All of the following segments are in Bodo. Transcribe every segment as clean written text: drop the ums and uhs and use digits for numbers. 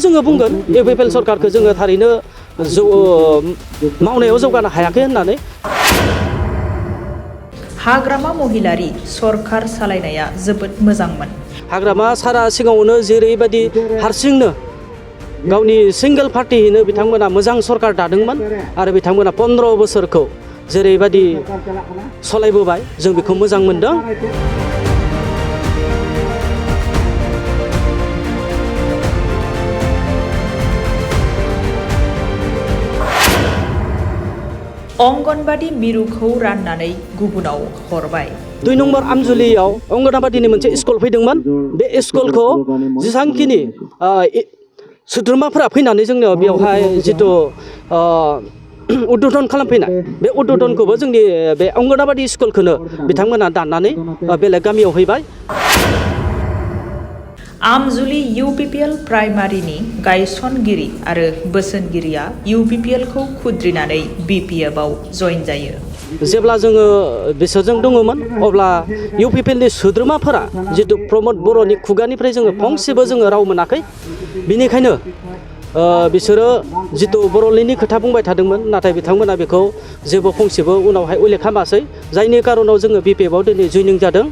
जोङो बुंगोन इउपिपिएल सरकारखौ जोङो थारैनो मावनायाव जौगानो हायाखै होननानै। हाग्रामा महिलारि सरकार सालायनाया जोबोद मोजांमोन। हाग्रामा सारा सिगाङावनो जेरैबायदि हारसिंनो गावनि सिंगेल पार्टियैनो बिथांमोना मोजां सरकार दादोंमोन आरो बिथांमोना 15 बोसोरखौ जेरैबायदि सालायबोबाय जों बेखौ मोजां मोनदों। अंगनबादि मिरुखौ राननानै गुबुनाव हरबाय। 2 नम्बर आमजुलियाव अंगनबादिनि मोनसे स्कुल फैदोंमोन। बे स्कुलखौ जेसांखिनि सोद्रोमाफोरा फैनानै जोंनियाव बेवहाय जिथु उद्बोधन खालामफैनाय बे उद्बोधनखौबो जोंनि बे अंगनबादि स्कुलखौनो बिथांमोना दाननानै बेलेग गामियाव हैबाय। आमजुलि इउपिपिएल प्राइमारिनि गायसनगिरि आरो बोसोनगिरिया इउपिपिएलखौ खुद्रिनानै बिपिएफआव जइन जायो। जेब्ला जोङो बिसोरजों दङमोन अब्ला इउपिपिएलनि सोद्रोमाफोरा जितु प्रमद बर'नि खुगानिफ्राय जोङो फंसेबो जोङो राव मोनाखै। बिनिखायनो बिसोरो जितु बर'लेण्डनि खोथा बुंबाय थादोंमोन नाथाय बिथांमोना बेखौ जेबो फंसेबो उनावहाय उल्लेख खालामासै, जायनि खारनाव जोङो बिपिएफआव दिनै जइनिं जादों।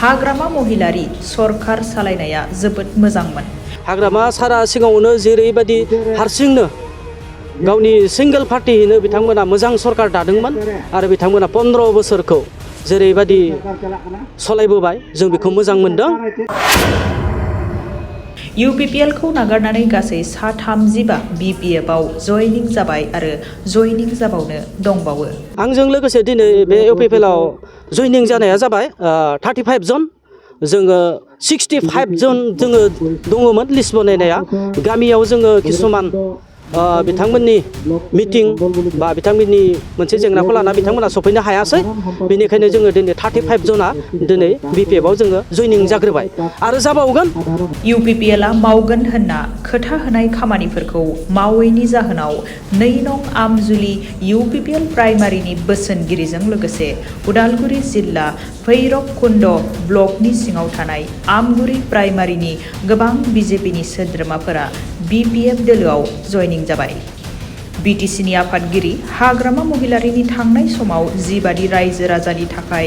हाग्रामा महिलारि सरकार सालायनाया जोबोद मोजांमोन। हाग्रामा सारा सिगाङावनो जेरैबायदि हारसिंनो गावनि सिंगेल पार्टियैनो बिथांमोना मोजां सरकार दादोंमोन आरो बिथांमोना 15 बोसोरखौ जेरैबायदि सालायबोबाय जों बेखौ मोजां मोनदों। इउपिपिएलखौ नागारनानै गासै 35 बिपिएफआव जइनिं जाबाय आरो जइनिं जाबावनो दंबावो। आंजों लोगोसे दिनै बे इउपिपिएलआव जइनिं जानाया जाबाय 35 जन। जोङो 65 जन जोङो दङमोन लिस्ट बनायनाया। गामियाव जोङो किसुमान बिथांमोननि मिटिं बा बिथांमोननि मोनसे जेंनाखौ लाना बिथांमोना सफैनो हायासै। बेनिखायनो जोङो दिनै 35 जना दिनै बिपिएफआव जोङो जइनिं जाग्रोबाय आरो जाबावगोन। इउपिपिएलआ मावगोन होनना खोथा होनाय खामानिफोरखौ मावैनि जाहोनाव 2 नं आमजुलि इउपिपिएल प्राइमारिनि बोसोनगिरिजों लोगोसे उदालगुरि जिल्ला भैरबकुन्द ब्लकनि सिङाव थानाय आमगुरि प्राइमारिनि गोबां बिजेपिनि सोद्रोमाफोरा बिपिएफ दोलोआव जइनिं जाबाय। बिटिसिनि आफादगिरि हाग्रामा महिलारिनि थांनाय समाव जिबादि रायजो राजानि थाखाय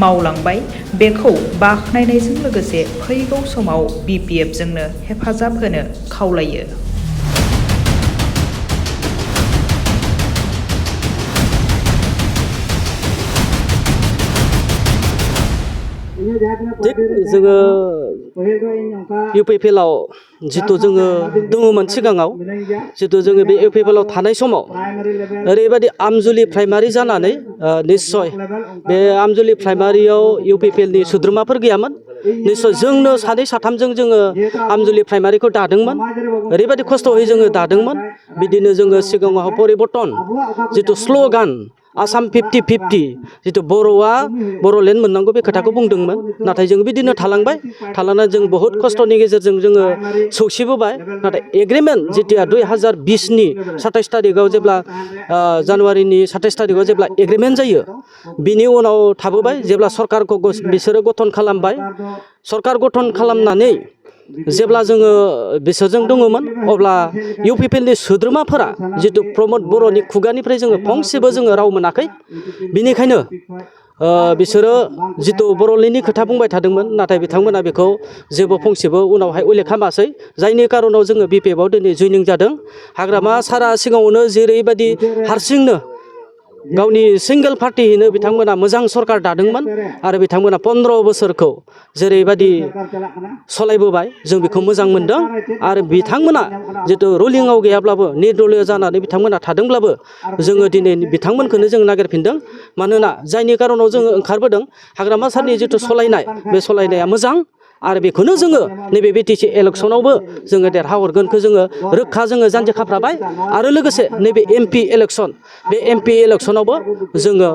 मावलांबाय बेखौ बाख्नायनायजों लोगोसे फैगौ समाव बिपिएफजोंनो हेफाजाब होनो खावलायो। जोङो इउपिपिएलआव जितु जोङो दङमोन सिगाङाव जितु जोङो बे इउपिपिएलआव थानाय समाव ओरैबायदि आमजुलि प्राइमारि जानानै निस्सय बे आमजुलि प्राइमारियाव इउपिपिएलनि सोद्रोमाफोर गैयामोन। निस्सय जोंनो 2 साथामजों जोङो आमजुलि प्राइमारिखौ दादोंमोन। ओरैबायदि खस्थ'यै जोङो दादोंमोन। बिदिनो जोङो सिगाङाव परिबर्तन जितु स्ल'गान आसाम 50-50 जितु बर'लेण्ड मोननांगौ बे खोथाखौ बुंदोंमोन। नाथाय जों बिदिनो थालांनानै जों बहुद खस्थ'नि गेजेरजों जोङो सौसिबोबाय। नाथाय एग्रिमेन्ट जेथिया 2020नि 27 थारिखआव जेब्ला जानुवारिनि 27 थारिखआव जेब्ला एग्रिमेन्ट जायो बिनि उनाव थाबोबाय। जेब्ला सरकारखौ बिसोरो गठन खालामबाय, सरकार गठन खालामनानै जेब्ला जोङो बिसोरजों दङमोन अब्ला इउपिपिएलनि सोद्रोमाफोरा जितु प्रमद बर'नि खुगानिफ्राय जोङो फंसेबो जोङो राव मोनाखै। बिनिखायनो बिसोरो जितु बर'लेण्डनि खोथा बुंबाय थादोंमोन नाथाय बिथांमोना बेखौ जेबो फंसेबो उनावहाय उल्लेख खालामासै, जायनि खारनाव जोङो बिपिएफआव दिनै जइनिं जादों। हाग्रामा सारा सिगाङावनो जेरैबायदि हारसिंनो गावनि सिंगेल पार्टियैनो बिथांमोना मोजां सरकार दादोंमोन आरो बिथांमोना 15 बोसोरखौ जेरैबायदि सालायबोबाय जों बेखौ मोजां मोनदों। आरो बिथांमोना जितु रुलिंआव गैयाब्लाबो निर्दलीय जानानै बिथांमोना थादोंब्लाबो जोङो दिनै बिथांमोनखौनो जों नागिरफिनदों। मानोना जायनि खारनाव जोङो ओंखारबोदों हाग्रामा सारनि जितु सालायनाय बे सालायनाया मोजां आरो बेखौनो जोङो नैबे बिटिसि इलेक्सनावबो जोङो देरहाहरगोनखौ जोङो रोखा जोङो जानजि खाफ्राबाय। आरो लोगोसे नैबे एमपि इलेक्सन बे एमपि इलेक्सनावबो जोङो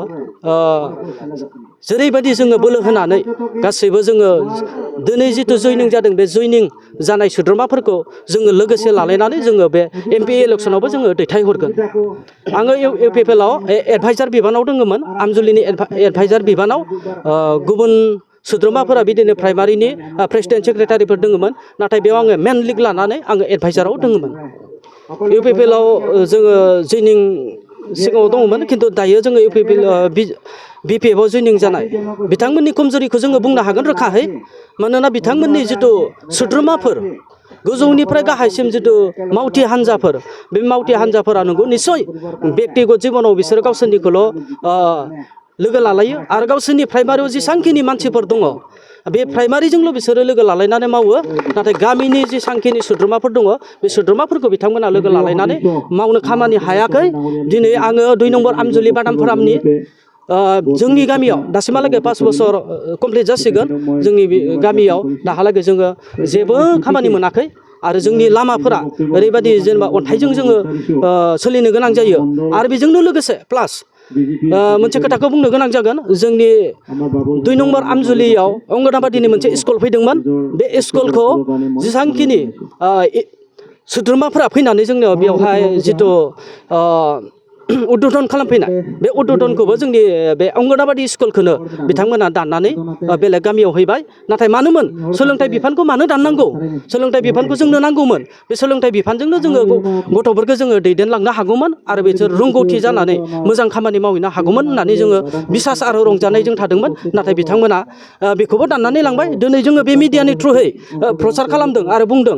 जेरैबायदि जोङो बोलो होनानै गासैबो जोङो दिनै जितु जइनिं जादों बे जइनिं जानाय सोद्रोमाफोरखौ जोङो लोगोसे लालायनानै जोङो बे एमपि इलेक्सनावबो जोङो दैथायहरगोन। आङो इउपिपिएलआव एडभाइजार बिबानाव दङमोन, आमजुलिनि एडभाइजार बिबानाव। गुबुन सोद्रोमाफोरा बिदिनो प्राइमारिनि प्रेसिडेन्ट सेक्रेटारिफोर दङमोन नाथाय बेयाव आङो मेन लिग लानानै आङो एडभाइजाराव दङमोन इउपिपिएलाव जोङो जइनिं सिगाङाव दङमोन खिन्थु दायो जोङो इउपिपिएल बिपिएफआव जइनिं जानाय बिथांमोननि कमजोरिखौ जोङो बुंनो हागोन रोखाहै मानोना बिथांमोननि जिथु सोद्रोमाफोर गोजौनिफ्राय गाहायसिम जिथु मावथि हान्जाफोर बे मावथि हान्जाफोरा नंगौ निस्सय बेक्तिगत जिबनाव बिसोरो गावसोरनिखौल' लोगो लालायो आरो गावसोरनि प्राइमारियाव जेसांखिनि मानसिफोर दङ बे प्राइमारिजोंल' बिसोरो लोगो लालायनानै मावो नाथाय गामिनि जेसांखिनि सोद्रोमाफोर दङ बे सोद्रोमाफोरखौ बिथांमोना लोगो लालायनानै मावनो खामानि हायाखै दिनै आङो 2 नम्बर आमजुलि बादाम फारामनि जोंनि गामियाव दासिमहालागै 5 बोसोर कमप्लिट जासिगोन जोंनि गामियाव दाहालागै जोङो जेबो खामानि मोनाखै आरो जोंनि लामाफोरा ओरैबायदि जेनेबा अन्थाइजों जोङो सोलिनो गोनां जायो आरो बेजोंनो लोगोसे प्लास मोनसे खोथाखौ बुंनो गोनां जागोन जोंनि 2 नम्बर आमजुलियाव अंगनाबादिनि मोनसे स्कुल फैदोंमोन बे स्कुलखौ जेसांखिनि सोद्रोमाफोरा फैनानै जोंनियाव बेवहाय जिथु उद्बोधन खालामफैनाय बे उद्बोधनखौबो जोंनि बे अंगनाबादि स्कुलखौनो बिथांमोना दाननानै बेलेग गामियाव हैबाय नाथाय मानोमोन सोलोंथाइ बिफानखौ मानो दाननांगौ सोलोंथाइ बिफानखौ जोंनो नांगौमोन बे सोलोंथाइ बिफानजोंनो जोङो गथ'फोरखौ जोङो दैदेनलांनो हागौमोन आरो बिसोर रोंगौथि जानानै मोजां खामानि मावहैनो हागौमोन होननानै जोङो बिसास आरो रंजानायजों थादोंमोन नाथाय बिथांमोना बेखौबो दाननानै लांबाय दिनै जोङो बे मिडियानि थ्रुयै प्रसार खालामदों आरो बुंदों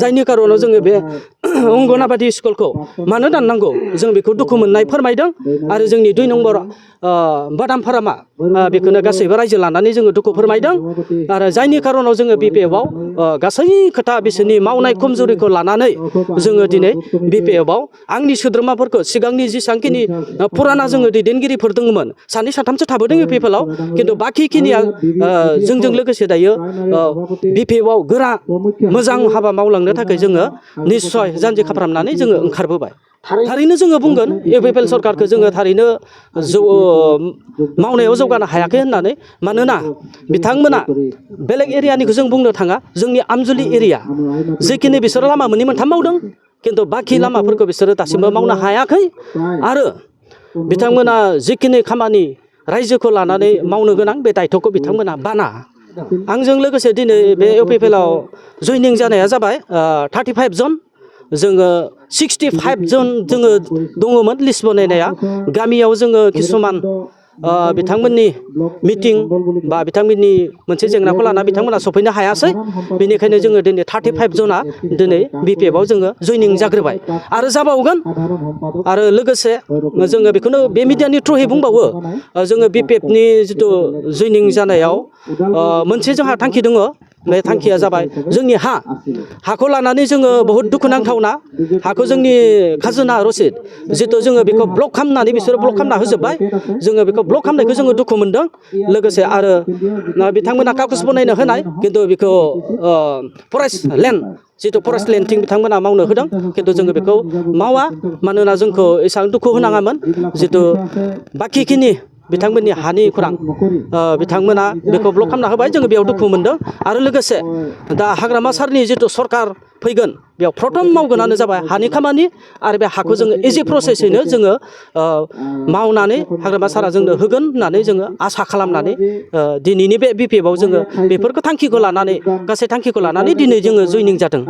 जायनि खारनाव जोङो बे अंगनाबादि स्कुलखौ मानो दाननांगौ जों बेखौ दुखु मोननाय फोरमायदों आरो जोंनि 2 नम्बर बादाम फारामा बेखौनो गासैबो रायजो लानानै जोङो दुखु फोरमायदों आरो जायनि खारनाव जोङो बिपिएफआव गासै खोथा बिसोरनि मावनाय खमजुरिखौ लानानै जोङो दिनै बिपिएफआव आंनि सोद्रोमाफोरखौ सिगांनि जेसांखिनि पुराना जोङो दैदेनगिरिफोर दङमोन 2 3 थाबोदों बिपिएफआव खिन्थु बाखिखिनिया जोंजों लोगोसे दायो बिपिएफआव गोरा मोजां हाबा मावलांनो थाखाय जोङो निस्सय जानजि खाफ्रामनानै जोङो ओंखारबोबाय थारैनो जोङो बुंगोन इउपिपिएल सरकारखौ जोङो थारैनो मावनायाव जौगानो हायाखै होननानै मानोना बिथांमोना बेलेग एरियानिखौ जों बुंनो थाङा जोंनि आमजुलि एरिया जिखिनि बिसोरो लामा 2 मोनथाम मावदों खिन्थु बाखि लामाफोरखौ बिसोरो दासिमबो मावनो हायाखै आरो बिथांमोना जिखिनि खामानि रायजोखौ लानानै मावनो गोनां बे दायथ'खौ बिथांमोना बाना आंजों लोगोसे दिनै बे इउपिपिएलाव जइनिं जानाया जाबाय 35 जन जोङो 65 जन जोङो दङमोन लिस्ट बनायनाया गामियाव जोङो किसुमान बिथांमोननि मिटिं बा बिथांमोननि मोनसे जेंनाखौ लाना बिथांमोना सफैनो हायासै बेनिखायनो जोङो दिनै 35 जना दिनै बिपिएफआव जोङो जइनिं जाग्रोबाय आरो जाबावगोन आरो लोगोसे जोङो बेखौनो बे मिडियानि थ्रुयै बुंबावो जोङो बिपिएफनि जिथु जइनिं जानायाव मोनसे जोंहा थांखि दङ बे थांखिया जाबाय जोंनि हाखौ लानानै जोङो बहुद दुखुनांथावना हाखौ जोंनि खाजोना रसिद जितु जोङो बेखौ ब्लक खालामनानै बिसोरो ब्लक खालामना होजोब्बाय जोङो बेखौ ब्लक खालामनायखौ जोङो दुखु मोनदों लोगोसे आरो बिथांमोना कागज बनायनो होनाय खिन्थु बेखौ फरेस्ट लेन्ड जितु फरेस्ट लेन्डथिं बिथांमोना मावनो होदों खिन्थु जोङो बेखौ मावा मानोना जोंखौ एसेबां दुखु होनाङामोन जितु बाखिखिनि बिथांमोननि हानि खुरां बिथांमोना बेखौ ब्लक खालामना होबाय जोङो बेयाव दुखु मोनदों आरो लोगोसे दा हाग्रामा सारनि जितु सरकार फैगोन बेयाव प्रथम मावगोनानो जाबाय हानि खामानि आरो बे हाखौ जोङो इजि प्रसेसैनो जोङो मावनानै हाग्रामा सारा जोंनो होगोन होननानै जोङो आसा खालामनानै दिनैनि बे बिपिएफआव जोङो बेफोरखौ थांखिखौ लानानै गासै थांखिखौ लानानै दिनै जोङो जइनिं जादों।